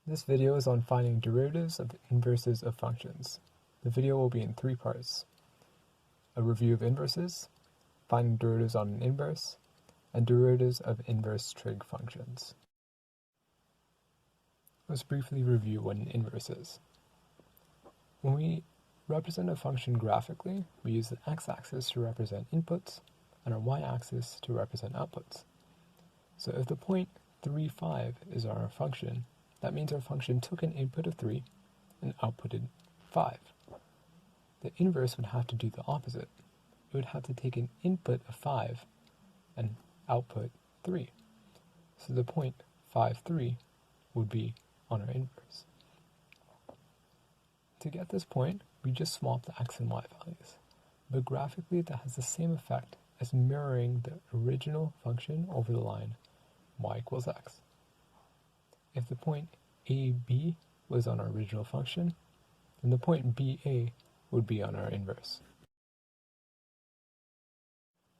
This video is on finding derivatives of inverses of functions. The video will be in 3 parts: a review of inverses, finding derivatives on an inverse, and derivatives of inverse trig functions. Let's briefly review what an inverse is. When we represent a function graphically, we use the x-axis to represent inputs and our y-axis to represent outputs. So if the point 3, 5 is our function, that means our function took an input of 3 and outputted 5. The inverse would have to do the opposite. It would have to take an input of 5 and output 3. So the point 5, 3 would be on our inverse. To get this point, we just swap the x and y values. But graphically, that has the same effect as mirroring the original function over the line y equals x. If the point AB was on our original function, then the point BA would be on our inverse.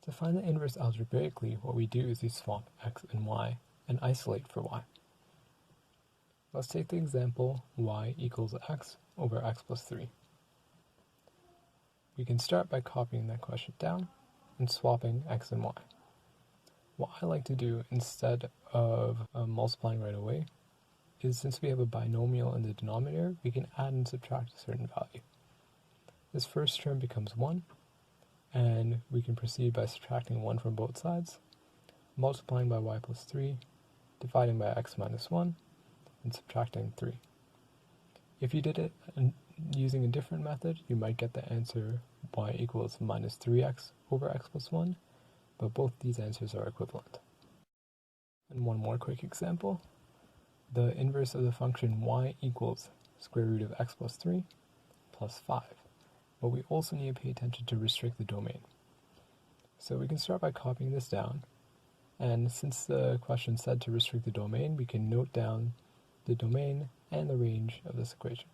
To find the inverse algebraically, what we do is we swap x and y and isolate for y. Let's take the example y equals x over x plus 3. We can start by copying that question down and swapping x and y. What I like to do instead of multiplying right away is, since we have a binomial in the denominator, we can add and subtract a certain value. This first term becomes 1, and we can proceed by subtracting 1 from both sides, multiplying by y plus 3, dividing by x minus 1, and subtracting 3. If you did it using a different method, you might get the answer y equals minus 3x over x plus 1, but both these answers are equivalent. And one more quick example. The inverse of the function y equals square root of x plus 3 plus 5. But we also need to pay attention to restrict the domain. So we can start by copying this down, and since the question said to restrict the domain, we can note down the domain and the range of this equation.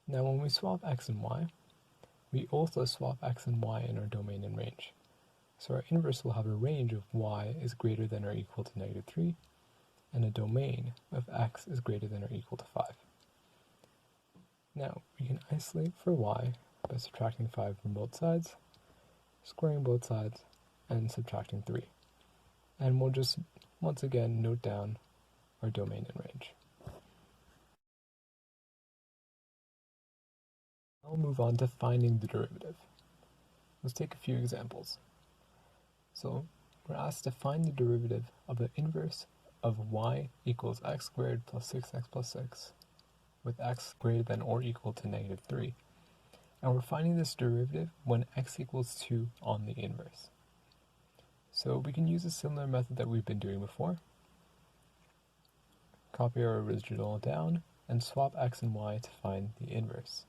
Now when we swap x and y, we also swap x and y in our domain and range. So our inverse will have a range of y is greater than or equal to negative 3, and a domain of x is greater than or equal to 5. Now, we can isolate for y by subtracting 5 from both sides, squaring both sides, and subtracting 3. And we'll just, once again, note down our domain and range. I'll move on to finding the derivative. Let's take a few examples. So, we're asked to find the derivative of the inverse of y equals x squared plus 6x plus 6 with x greater than or equal to negative 3. And we're finding this derivative when x equals 2 on the inverse. So we can use a similar method that we've been doing before. Copy our original down and swap x and y to find the inverse.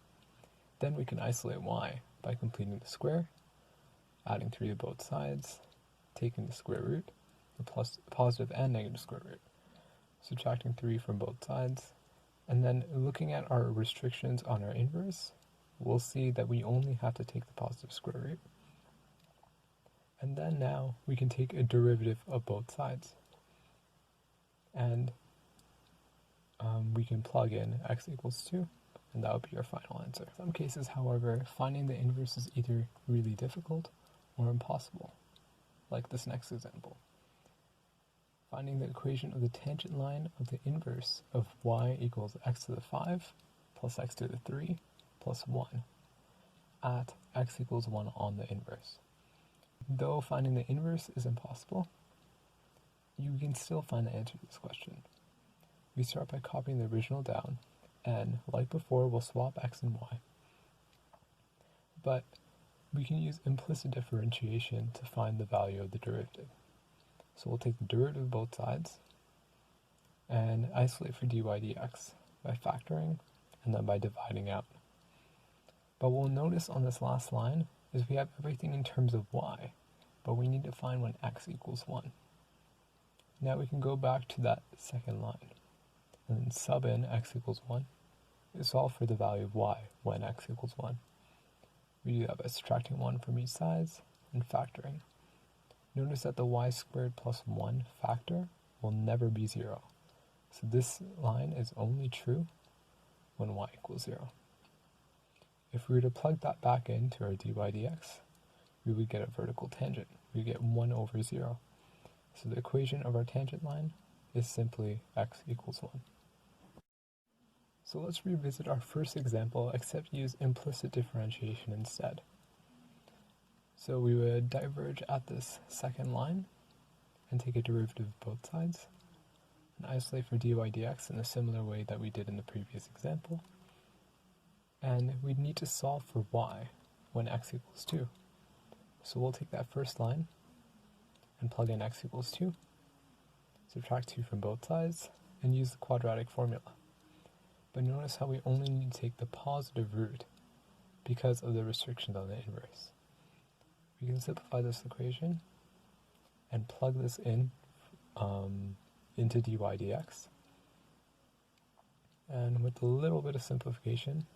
Then we can isolate y by completing the square, adding 3 to both sides, taking the square root, the positive and negative square root, subtracting 3 from both sides, and then looking at our restrictions on our inverse, we'll see that we only have to take the positive square root. And then now we can take a derivative of both sides. And we can plug in x equals 2, and that would be our final answer. In some cases, however, finding the inverse is either really difficult or impossible, like this next example. Finding the equation of the tangent line of the inverse of y equals x to the 5 plus x to the 3 plus 1 at x equals 1 on the inverse. Though finding the inverse is impossible, you can still find the answer to this question. We start by copying the original down, and like before, we'll swap x and y. But we can use implicit differentiation to find the value of the derivative. So we'll take the derivative of both sides and isolate for dy dx by factoring and then by dividing out. But what we'll notice on this last line is we have everything in terms of y, but we need to find when x equals 1. Now we can go back to that second line and then sub in x equals 1 and solve for the value of y when x equals 1. We do that by subtracting 1 from each side and factoring. Notice that the y squared plus 1 factor will never be 0. So this line is only true when y equals 0. If we were to plug that back into our dy dx, we would get a vertical tangent. We get 1 over 0. So the equation of our tangent line is simply x equals 1. So let's revisit our first example, except use implicit differentiation instead. So we would diverge at this second line and take a derivative of both sides and isolate for dy dx in a similar way that we did in the previous example. And we'd need to solve for y when x equals 2. So we'll take that first line and plug in x equals 2, subtract 2 from both sides, and use the quadratic formula. But notice how we only need to take the positive root because of the restrictions on the inverse. We can simplify this equation and plug this in into dy dx. And with a little bit of simplification,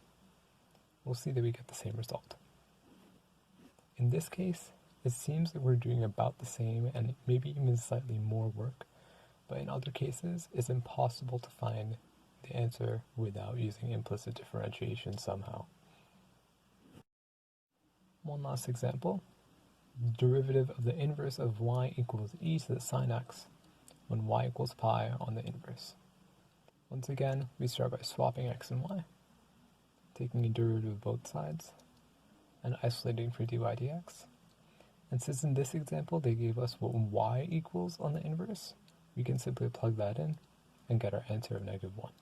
we'll see that we get the same result. In this case, it seems that we're doing about the same and maybe even slightly more work, but in other cases, it's impossible to find the answer without using implicit differentiation somehow. One last example. Derivative of the inverse of y equals e to the sine x when y equals pi on the inverse. Once again, we start by swapping x and y, taking a derivative of both sides, and isolating for dy dx. And since in this example they gave us what y equals on the inverse, we can simply plug that in and get our answer of -1.